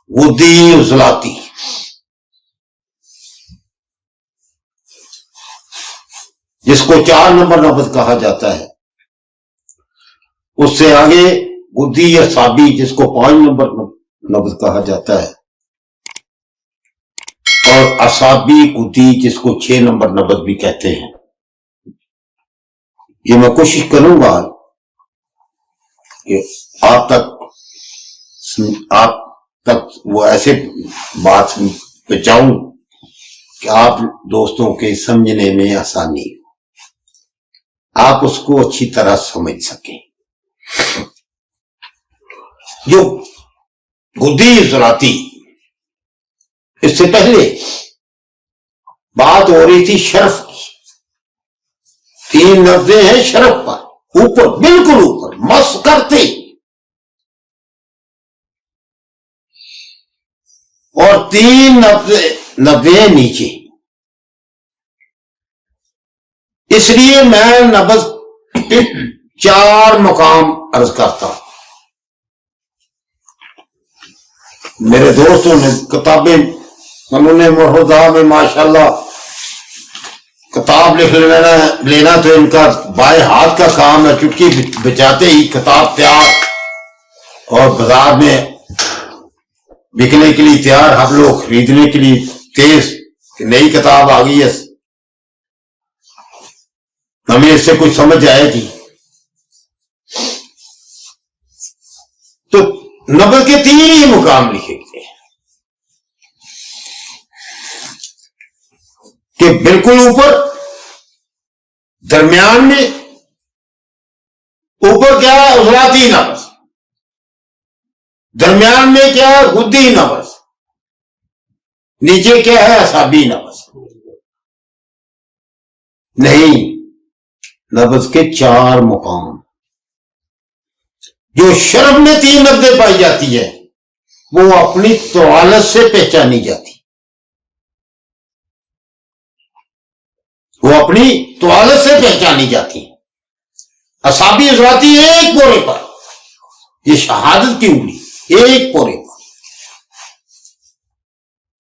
غدی عضلاتی، جس کو 4 نمبر نبض کہا جاتا ہے، اس سے آگے غدی اعصابی جس کو 5 نمبر نبض کہا جاتا ہے، اور اعصابی غدی جس کو 6 نمبر نبض بھی کہتے ہیں۔ یہ میں کوشش کروں گا کہ آپ تک وہ ایسے بات پہنچاؤں کہ آپ دوستوں کے سمجھنے میں آسانی ہو، آپ اس کو اچھی طرح سمجھ سکیں۔ جو غدی عضلاتی، اس سے پہلے بات ہو رہی تھی شرف کی، 3 نبضیں ہیں شرف پر، اوپر بالکل اوپر مس کرتے، اور 3 نبضیں نیچے۔ اس لیے میں نبض 4 مقام عرض کرتا ہوں۔ میرے دوستوں نے کتابیں، انہوں نے مرحوظہ میں ماشاءاللہ کتاب لکھ لینا تو ان کا بائیں ہاتھ کا کام ہے، چٹکی بجاتے ہی کتاب تیار اور بازار میں بکنے کے لیے تیار، ہم لوگ خریدنے کے لیے تیز کہ نئی کتاب آ گئی ہے، ہمیں اس سے کچھ سمجھ آئے گی۔ تو نبض کے 3 ہی مقام لکھے گئے کہ بالکل اوپر، درمیان میں، اوپر کیا ہے عضلاتی نبض، درمیان میں کیا ہے غدی نبض، نیچے کیا ہے اعصابی نبض۔ نہیں، نبض کے 4 مقام۔ جو شرف میں 3 نبضیں پائی جاتی ہے وہ اپنی طوالت سے پہچانی جاتی، وہ اپنی طوالت سے پہچانی جاتی۔ اعصابی عضلاتی ایک پورے پر، یہ شہادت کی انگلی ایک پورے پر،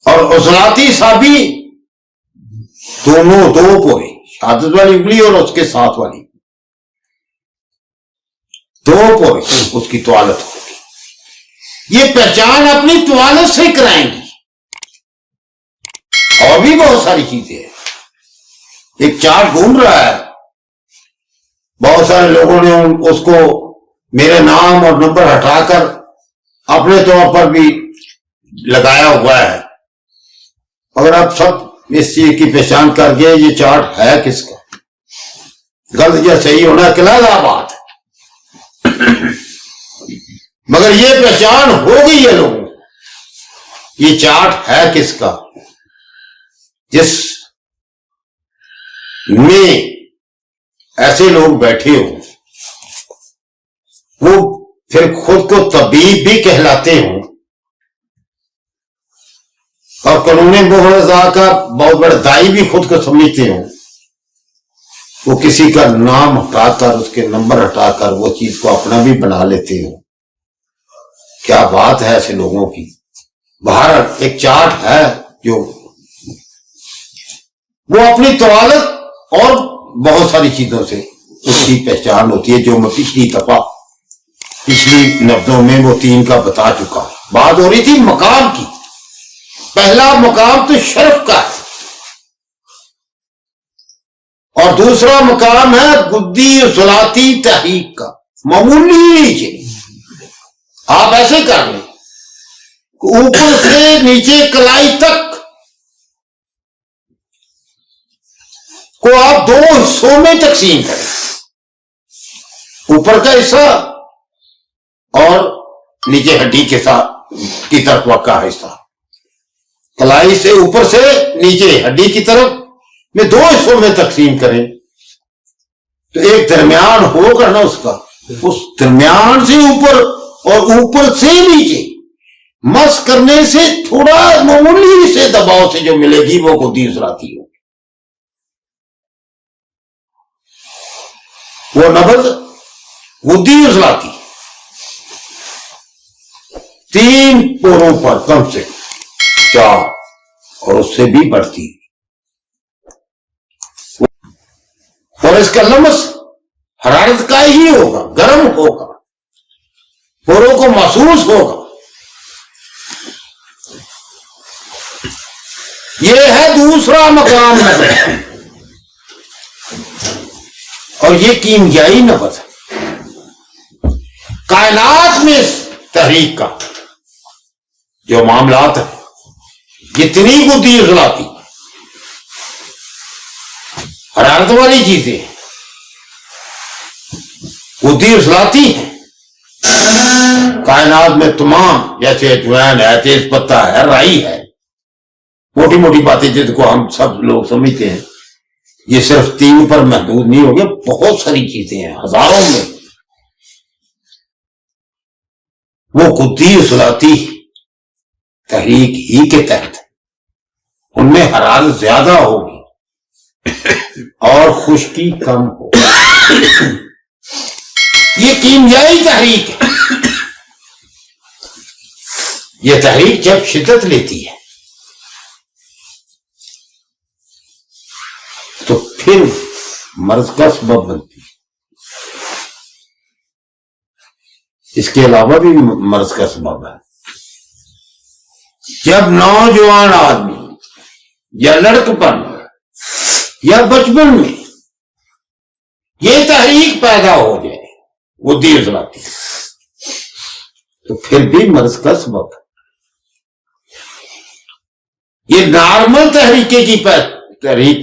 اور عضلاتی اعصابی دونوں 2 پورے، شہادت والی انگلی اور اس کے ساتھ والی 2 پورے، اس کی طوالت ہوگی۔ یہ پہچان اپنی طوالت سے کرائیں گی۔ اور بھی بہت ساری چیزیں ہیں، ایک چارٹ گھوم رہا ہے، بہت سارے لوگوں نے اس کو میرے نام اور نمبر ہٹا کر اپنے طور پر بھی لگایا ہوا ہے۔ اگر آپ سب اس چیز کی پہچان کر گئے یہ چارٹ ہے کس کا، غلط یا صحیح ہونا کلیدہ بات ہے، مگر یہ پہچان ہو گئی ہے لوگوں، یہ چارٹ ہے کس کا، جس میں ایسے لوگ بیٹھے ہوں، وہ پھر خود کو طبیب بھی کہلاتے ہوں، اور قانون محض کا بہت بڑا دائی بھی خود کو سمجھتے ہوں، وہ کسی کا نام ہٹا کر، اس کے نمبر ہٹا کر وہ چیز کو اپنا بھی بنا لیتے ہوں۔ کیا بات ہے ایسے لوگوں کی۔ باہر ایک چارٹ ہے جو وہ اپنی طوالت اور بہت ساری چیزوں سے اس کی پہچان ہوتی ہے، جو میں پچھلی نبضوں میں وہ 3 کا بتا چکا ہوں۔ بات ہو رہی تھی مقام کی۔ پہلا مقام تو شرف کا ہے، اور دوسرا مقام ہے غدی عضلاتی تحریک کا، معمولی نیچے۔ آپ ایسے کر لیں، اوپر سے نیچے کلائی تک کو آپ 2 حصوں میں تقسیم کریں، اوپر کا حصہ اور نیچے ہڈی کے ساتھ کی طرف واقع حصہ۔ کلائی سے اوپر سے نیچے ہڈی کی طرف میں 2 حصوں میں تقسیم کریں، تو ایک درمیان ہوگا نا اس کا، اس درمیان سے اوپر اور اوپر سے نیچے مس کرنے سے تھوڑا معمولی سے دباؤ سے جو ملے گی وہ غدی عضلاتی ہوگی۔ وہ نبض غدی عضلاتی۔ 3 پوروں پر کم سے کم 4 اور اس سے بھی بڑھتی ہے، اور اس کا لمس حرارت کا ہی ہوگا، گرم ہوگا، پوروں کو محسوس ہوگا۔ یہ ہے دوسرا مقام نبض، اور یہ کیمیائی نبض ہے کائنات میں اس تحریک کا جو معاملات ہیں، جتنی قدی اضلاعاتی حرارت والی چیزیں قدی اضلاعاتی ہیں کائنات میں تمام، جیسے اجوائن ہے، تیز پتہ ہے، رائی ہے، موٹی موٹی باتیں جن کو ہم سب لوگ سمجھتے ہیں، یہ صرف 3 پر محدود نہیں ہو گیا، بہت ساری چیزیں ہیں، ہزاروں میں، وہ قدی اضلاعاتی تحریک ہی کے تحت ان میں حرارت زیادہ ہوگی اور خشکی کم ہوگی۔ یہ کیمیائی تحریک ہے۔ یہ تحریک جب شدت لیتی ہے تو پھر مرض کا سبب بنتی ہے۔ اس کے علاوہ بھی مرض کا سبب ہے۔ جب نوجوان آدمی یا لڑکپن یا بچپن میں یہ تحریک پیدا ہو جائے وہ دیر اضلاعاتی تو پھر بھی مرض کا سبب ہے۔ یہ نارمل تحریک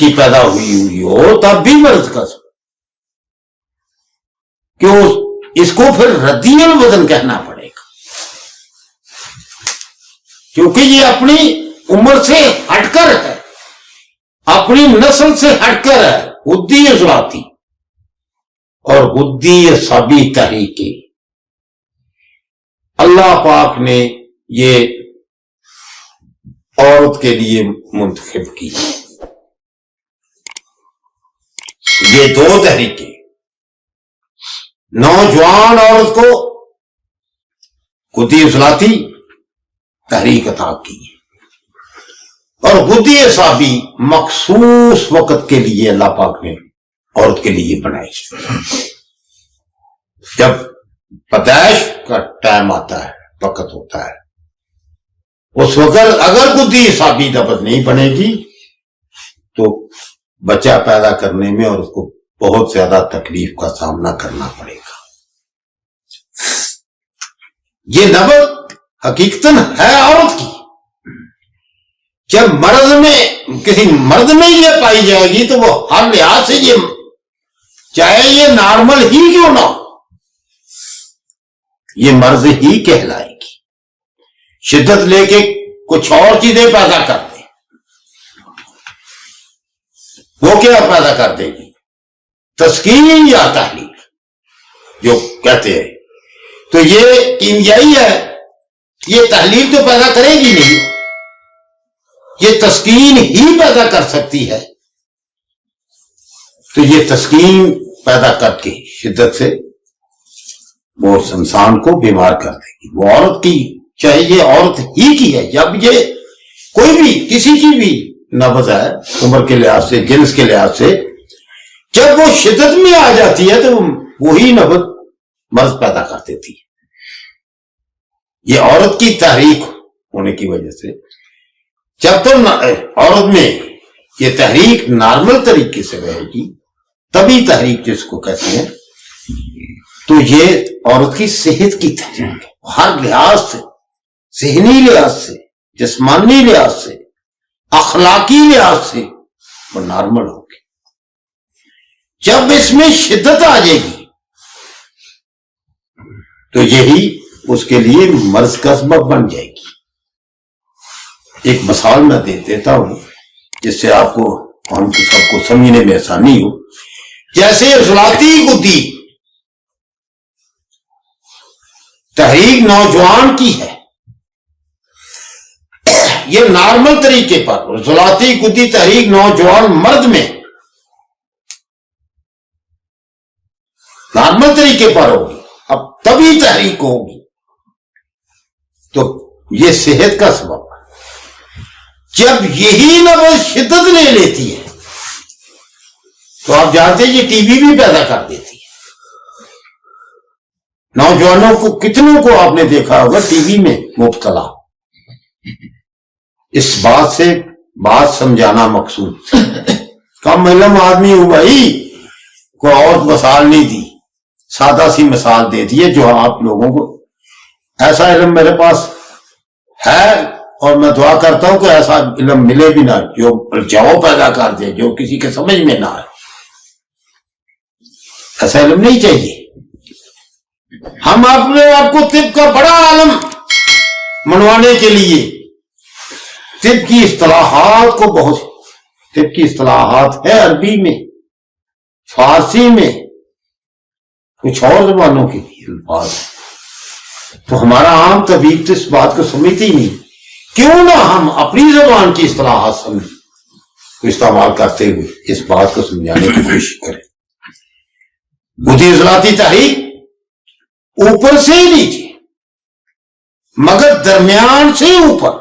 کی پیدا ہوئی ہو تب بھی مرض کا سبب، کیوں؟ اس کو پھر ردی الوزن کہنا پڑے گا، کیونکہ یہ اپنی عمر سے ہٹ کر ہے، اپنی نسل سے ہٹ کر ہے، غدی اضلاعاتی اور غدی اعصابی تحریکیں اللہ پاک نے یہ عورت کے لیے منتخب کی۔ یہ 2 تحریکیں نوجوان عورت کو غدی اضلاعاتی تحریک عطا کی اور غدی اعصابی مخصوص وقت کے لیے اللہ پاک نے عورت کے لیے بنائی۔ جب پیدائش کا ٹائم آتا ہے، وقت ہوتا ہے، اس وقت اگر غدی اعصابی نبض نہیں بنے گی تو بچہ پیدا کرنے میں اور اس کو بہت زیادہ تکلیف کا سامنا کرنا پڑے گا۔ یہ نبض حقیقتاً ہے عورت کی، جب مرض میں کسی مرد میں یہ پائی جائے گی تو وہ ہر لحاظ سے یہ چاہے یہ نارمل ہی کیوں نہ ہو یہ مرض ہی کہلائے گی۔ شدت لے کے کچھ اور چیزیں پیدا کر دے، وہ کیا پیدا کر دے گی؟ تسکین یا تحلیل جو کہتے ہیں، تو یہ کیمیائی ہے، یہ تحلیل تو پیدا کرے گی نہیں، یہ تسکین ہی پیدا کر سکتی ہے۔ تو یہ تسکین پیدا کر کے شدت سے وہ اس انسان کو بیمار کر دے گی۔ وہ عورت کی، چاہے یہ عورت ہی کی ہے، جب یہ کوئی بھی کسی کی بھی نبض ہے، عمر کے لحاظ سے، جنس کے لحاظ سے، جب وہ شدت میں آ جاتی ہے تو وہی نبض مرض پیدا کر دیتی ہے۔ یہ عورت کی تحریک ہونے کی وجہ سے جب تو عورت میں یہ تحریک نارمل طریقے سے رہے گی، تبھی تحریک جس کو کہتے ہیں، تو یہ عورت کی صحت کی تحریک ہے، ہر لحاظ سے، ذہنی لحاظ سے، جسمانی لحاظ سے، اخلاقی لحاظ سے وہ نارمل ہوگی۔ جب اس میں شدت آ جائے گی تو یہی اس کے لیے مرض کا سبب بن جائے گی۔ ایک مثال میں دے دیتا ہوں جس سے آپ کو، ہم سب کو سمجھنے میں آسانی ہو۔ جیسے اضلاعاتی غدی تحریک نوجوان کی ہے، یہ نارمل طریقے پر اضلاعاتی غدی تحریک نوجوان مرد میں نارمل طریقے پر ہوگی، اب تبھی تحریک ہوگی تو یہ صحت کا سبب ہے. جب یہی نبض شدت لے لیتی ہے تو آپ جانتے ہیں یہ ٹی بی بھی پیدا کر دیتی ہے. نوجوانوں کو کتنوں کو آپ نے دیکھا ہوگا ٹی بی میں مبتلا. اس بات سے بات سمجھانا مقصود. کم علم آدمی ہو بھائی، کوئی اور مثال نہیں دی، سادہ سی مثال دے دی ہے جو آپ لوگوں کو. ایسا علم میرے پاس ہے اور میں دعا کرتا ہوں کہ ایسا علم ملے بھی نہ جو الجھاؤ پیدا کر دے، جو کسی کے سمجھ میں نہ آئے. ایسا علم نہیں چاہیے. ہم اپنے آپ کو طب کا بڑا عالم منوانے کے لیے طب کی اصطلاحات کو طب کی اصطلاحات ہے عربی میں، فارسی میں، کچھ اور زبانوں کے بھی الفاظ. تو ہمارا عام طبیب تو اس بات کو سمجھتی ہی نہیں. کیوں نہ ہم اپنی زبان کی اصطلاحات کو استعمال کرتے ہوئے اس بات کو سمجھانے کی کوشش کریں. بدھی اصلاحاتی تحریک اوپر سے ہی نیچے مگر درمیان سے اوپر،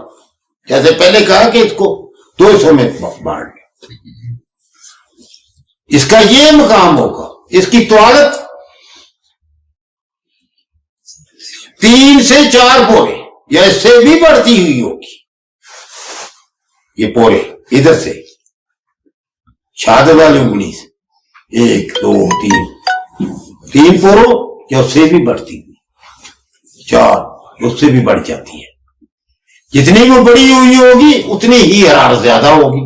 جیسے پہلے کہا کہ اس کو 2 حصوں میں بانٹ دیں. اس کا یہ مقام ہوگا، اس کی طوالت 3 سے 4 پورے یا اس سے بھی بڑھتی ہوئی ہوگی. یہ پورے ادھر سے شہادت والی انگلی سے 1 2 3 پوروں یا اس سے بھی بڑھتی ہوئی 4، اس سے بھی بڑھ جاتی ہے. جتنی وہ بڑی ہوئی ہوگی اتنی ہی حرارت زیادہ ہوگی،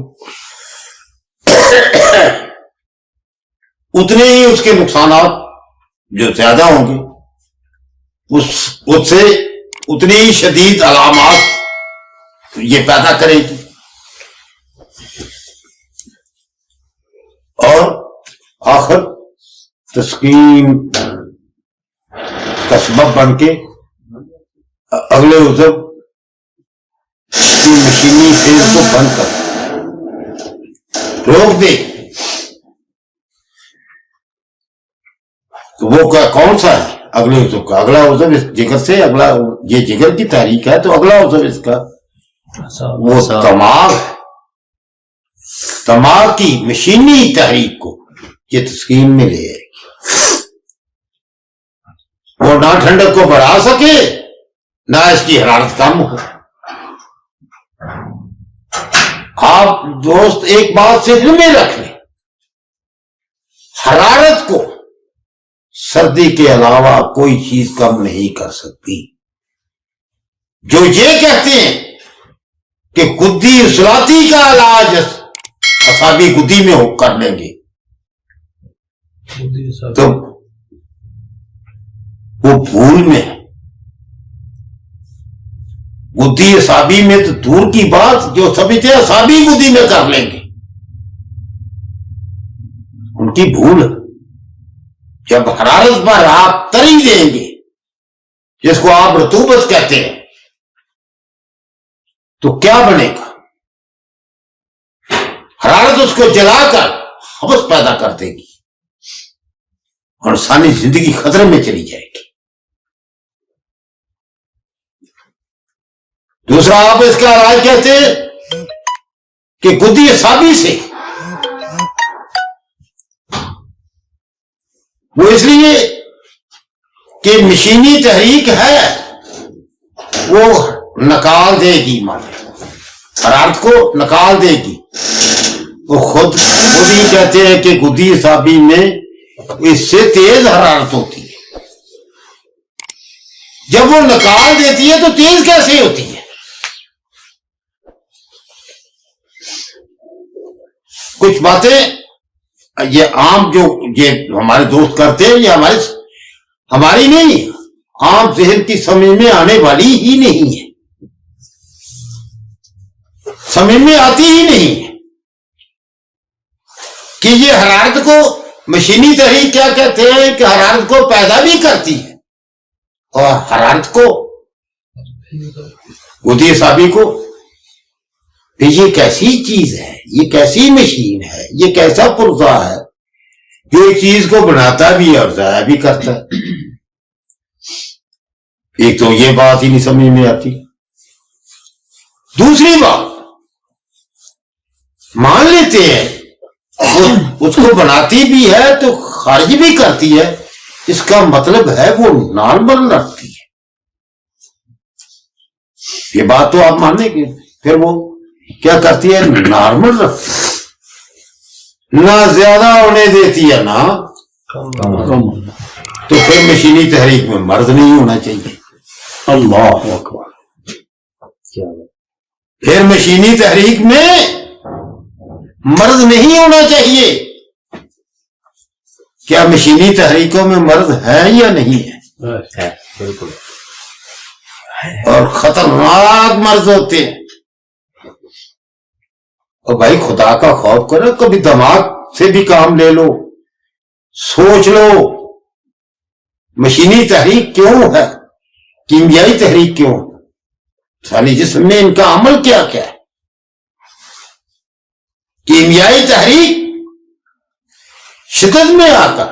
اتنے ہی اس کے نقصانات جو زیادہ ہوں گے، اس سے اتنی ہی شدید علامات یہ پیدا کرے گی. اور آخر تسکین کا سبب بن کے اگلے عضو کی مشینی فیز کو بند کر روک دے. تو وہ کون سا ہے اگلے عضو کا؟ اگلا عضو اس جگر سے، اگلا یہ جگر کی تحریک ہے تو اگلا عضو اس کا وہ دماغ کی مشینی تحریک کو یہ تسکین میں لے آئے گی. وہ نہ ٹھنڈک کو بڑھا سکے نہ اس کی حرارت کم ہو. آپ دوست ایک بات سے دل میں رکھ لیں، حرارت کو سردی کے علاوہ کوئی چیز کم نہیں کر سکتی. جو یہ کہتے ہیں کہ گدی اصلاحاتی کا علاج اعصابی گدی میں ہو کر لیں گے تو وہ بھول میں ہے. گدی اعصابی میں تو دور کی بات، جو سمجھتے ہیں اعصابی گدی میں کر لیں گے ان کی بھول ہے. جب حرارت پر آپ تری دیں گے جس کو آپ رطوبت کہتے ہیں تو کیا بنے گا؟ حرارت اس کو جلا کر حوث پیدا کر دے گی اور انسانی زندگی خطرے میں چلی جائے گی. دوسرا آپ اس کا علاج کہتے ہیں کہ گدی اعصابی سے، وہ اس لیے کہ مشینی تحریک ہے، وہ نکال دے گی، حرارت کو نکال دے گی. وہ خود ہی کہتے ہیں کہ گدی اعصابی میں اس سے تیز حرارت ہوتی ہے. جب وہ نکال دیتی ہے تو تیز کیسے ہوتی ہے؟ کچھ باتیں یہ عام جو یہ ہمارے دوست کرتے ہیں، یہ ہماری نہیں، عام ذہن کی سمجھ میں آنے والی ہی نہیں ہے، سمجھ میں آتی ہی نہیں ہے کہ یہ حرارت کو مشینی تحریک کیا کہتے ہیں کہ حرارت کو پیدا بھی کرتی ہے اور حرارت کو گدی اعصابی کو. یہ کیسی چیز ہے، یہ کیسی مشین ہے، یہ کیسا پرزہ ہے جو ایک چیز کو بناتا بھی اور ضائع بھی کرتا ہے. ایک تو یہ بات ہی نہیں سمجھ میں آتی. دوسری بات مان لیتے ہیں اس کو بناتی بھی ہے تو خارج بھی کرتی ہے، اس کا مطلب ہے وہ نارمل رکھتی ہے. یہ بات تو آپ مانیں گے. پھر وہ کیا کرتی ہے؟ نارمل رکھتی ہے، نہ زیادہ ہونے دیتی ہے نہ کم. تو پھر مشینی تحریک میں مرض نہیں ہونا چاہیے. اللہ اکبر. پھر مشینی تحریک میں مرض نہیں ہونا چاہیے. کیا مشینی تحریکوں میں مرض ہے یا نہیں ہے؟ بالکل. اور خطرناک مرض ہوتے ہیں. اور بھائی خدا کا خوف کرو، کبھی دماغ سے بھی کام لے لو، سوچ لو مشینی تحریک کیوں ہے، کیمیائی تحریک کیوں، انسانی جسم میں ان کا عمل کیا کیا ہے. کیمیائی تحریک شدت میں آتا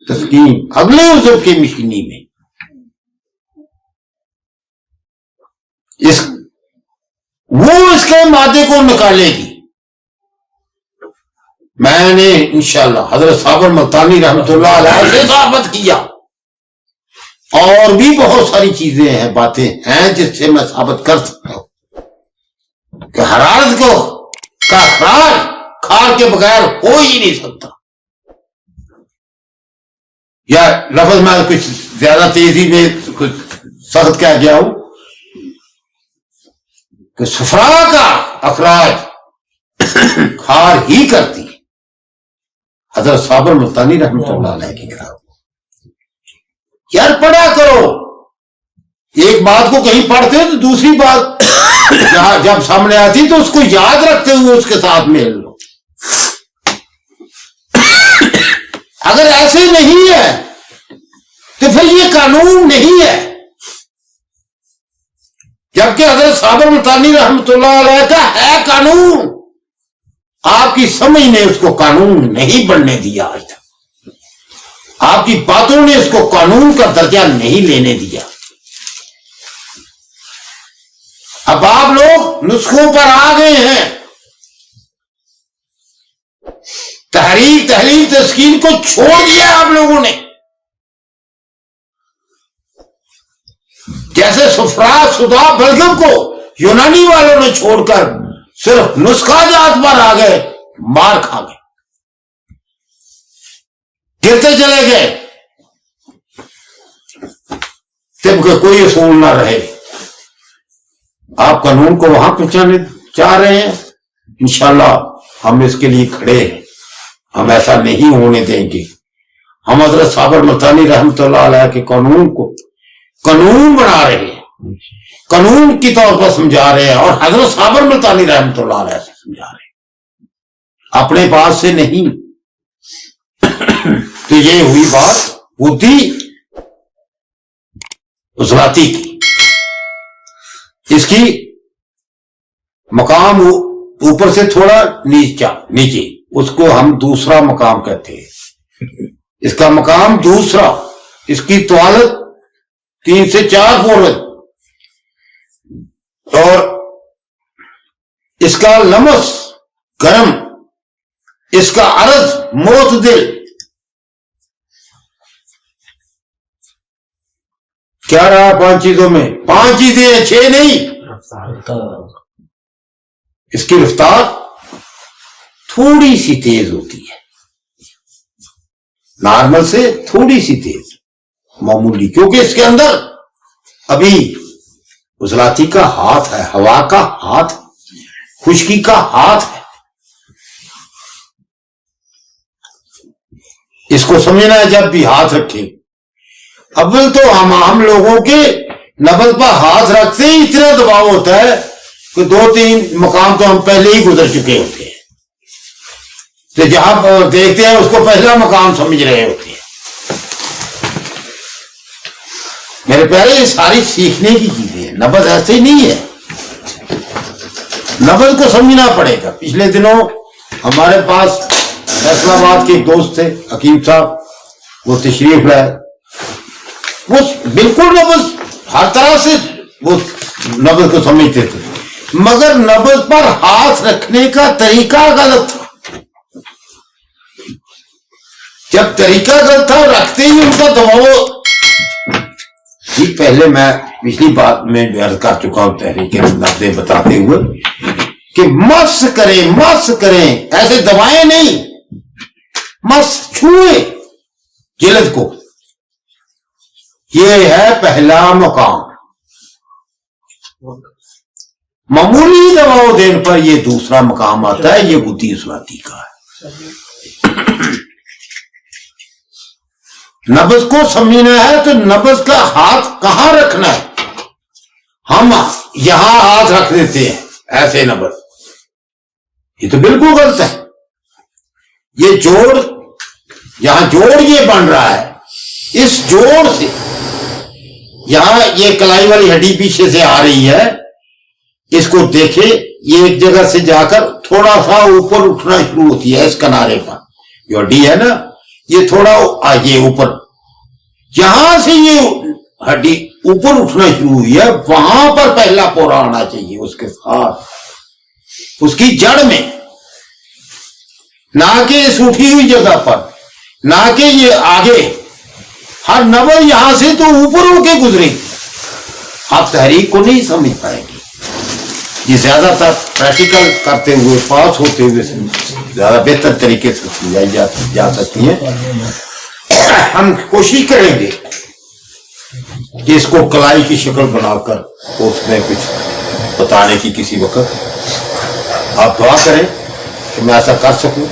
تسکین اگلے عضو کے مشینی میں. اس کے مادے کو نکالے گی. میں نے انشاءاللہ حضرت صابر ملتانی رحمت اللہ علیہ سے ثابت کیا، اور بھی بہت ساری چیزیں ہیں، باتیں ہیں جس سے میں ثابت کر سکتا ہوں کہ حرارت کو کا اخراج کھار کے بغیر ہو ہی نہیں سکتا. یا لفظ میں کچھ زیادہ تیزی میں کچھ سخت کہہ گیا ہوں کہ صفرا کا اخراج کھار ہی کرتی ہے. حضرت صابر ملتانی رحمۃ اللہ علیہ کی کتاب یار پڑھا کرو. ایک بات کو کہیں پڑھتے ہو تو دوسری بات جب سامنے آتی تو اس کو یاد رکھتے ہوئے اس کے ساتھ میل لو. اگر ایسے نہیں ہے تو پھر یہ قانون نہیں ہے. جبکہ حضرت صابر ملتانی رحمۃ اللہ علیہ کا ہے قانون، آپ کی سمجھ نے اس کو قانون نہیں بننے دیا. آج تک آپ کی باتوں نے اس کو قانون کا درجہ نہیں لینے دیا. اب آپ لوگ نسخوں پر آ گئے ہیں. تحریک تحلیل تسکین کو چھوڑ دیا آپ لوگوں نے. جیسے سفرا سدا بلغم کو یونانی والوں نے چھوڑ کر صرف نسخہ جات پر آ گئے، مار کھا گئے، گرتے چلے گئے، طب کہ کوئی اصول نہ رہے. آپ قانون کو وہاں پہنچانے چاہ رہے ہیں. انشاءاللہ ہم اس کے لیے کھڑے ہیں، ہم ایسا نہیں ہونے دیں گے. ہم حضرت صابر ملتانی رحمۃ اللہ علیہ کے قانون کو قانون بنا رہے ہیں، قانون کی طور پر سمجھا رہے ہیں، اور حضرت صابر ملتانی رحمۃ اللہ علیہ سے سمجھا رہے ہیں، اپنے پاس سے نہیں. تو یہ ہوئی بات بدھی عضلاتی کی. اس کی مقام اوپر سے تھوڑا نیچے، اس کو ہم دوسرا مقام کہتے ہیں. اس کا مقام دوسرا، اس کی طوالت 3 سے 4 فٹ، اور اس کا لمس گرم، اس کا عرض معتدل. کیا رہا 5 چیزوں میں؟ 5 چیزیں ہیں، 6 نہیں. اس کی رفتار تھوڑی سی تیز ہوتی ہے، نارمل سے تھوڑی سی تیز، معمولی، کیونکہ اس کے اندر ابھی عضلاتی کا ہاتھ ہے، ہوا کا ہاتھ، خشکی کا ہاتھ ہے. اس کو سمجھنا ہے. جب بھی ہاتھ رکھے، اول تو ہم لوگوں کے نبض پر ہاتھ رکھتے ہی اتنا دباؤ ہوتا ہے کہ 2-3 مقام تو ہم پہلے ہی گزر چکے ہوتے ہیں. تو جہاں دیکھتے ہیں اس کو پہلا مقام سمجھ رہے ہوتے ہیں. میرے پیارے یہ ساری سیکھنے کی چیزیں ہیں، نبض ایسے ہی نہیں ہے. نبض کو سمجھنا پڑے گا. پچھلے دنوں ہمارے پاس فیصل آباد کے ایک دوست تھے حکیم صاحب، وہ تشریف لائے. وہ بالکل نبض ہر طرح سے وہ نبض کو سمجھتے تھے، مگر نبض پر ہاتھ رکھنے کا طریقہ غلط تھا۔ جب طریقہ غلط تھا رکھتے ہی ان کا دباؤ، یہ پہلے میں پچھلی بات میں عرض کر چکا ہوں تحریک نبض بتاتے ہوئے کہ مس کریں ایسے دبائیں نہیں، مس چھوئے جلد کو، یہ ہے پہلا مقام۔ معمولی دباؤ دینے پر یہ دوسرا مقام آتا ہے، یہ بدھی اصلاحی کا ہے۔ نبض کو سمجھنا ہے تو نبض کا ہاتھ کہاں رکھنا ہے؟ ہم یہاں ہاتھ رکھ دیتے ہیں ایسے نبض، یہ تو بالکل غلط ہے۔ یہ جوڑ، یہاں جوڑ یہ بن رہا ہے، اس جوڑ سے یہاں یہ کلائی والی ہڈی پیچھے سے آ رہی ہے، اس کو دیکھے یہ ایک جگہ سے جا کر تھوڑا سا اوپر اٹھنا شروع ہوتی ہے، اس کنارے پر جو ہڈی ہے نا، یہ تھوڑا آگے اوپر، جہاں سے یہ ہڈی اوپر اٹھنا شروع ہوئی ہے وہاں پر پہلا پورا آنا چاہیے، اس کے ساتھ اس کی جڑ میں، نہ کہ اس اٹھی ہوئی جگہ پر، نہ کہ یہ آگے۔ ہر نبض یہاں سے تو اوپر ہو کے گزرے گی، آپ تحریک کو نہیں سمجھ پائیں گے۔ یہ زیادہ تر پریکٹیکل کرتے ہوئے، پاس ہوتے ہوئے زیادہ بہتر طریقے سے سمجھائی جا سکتی ہیں۔ ہم کوشش کریں گے کہ اس کو کلائی کی شکل بنا کر اس میں کچھ بتانے کی کسی وقت، آپ دعا کریں کہ میں ایسا کر سکوں۔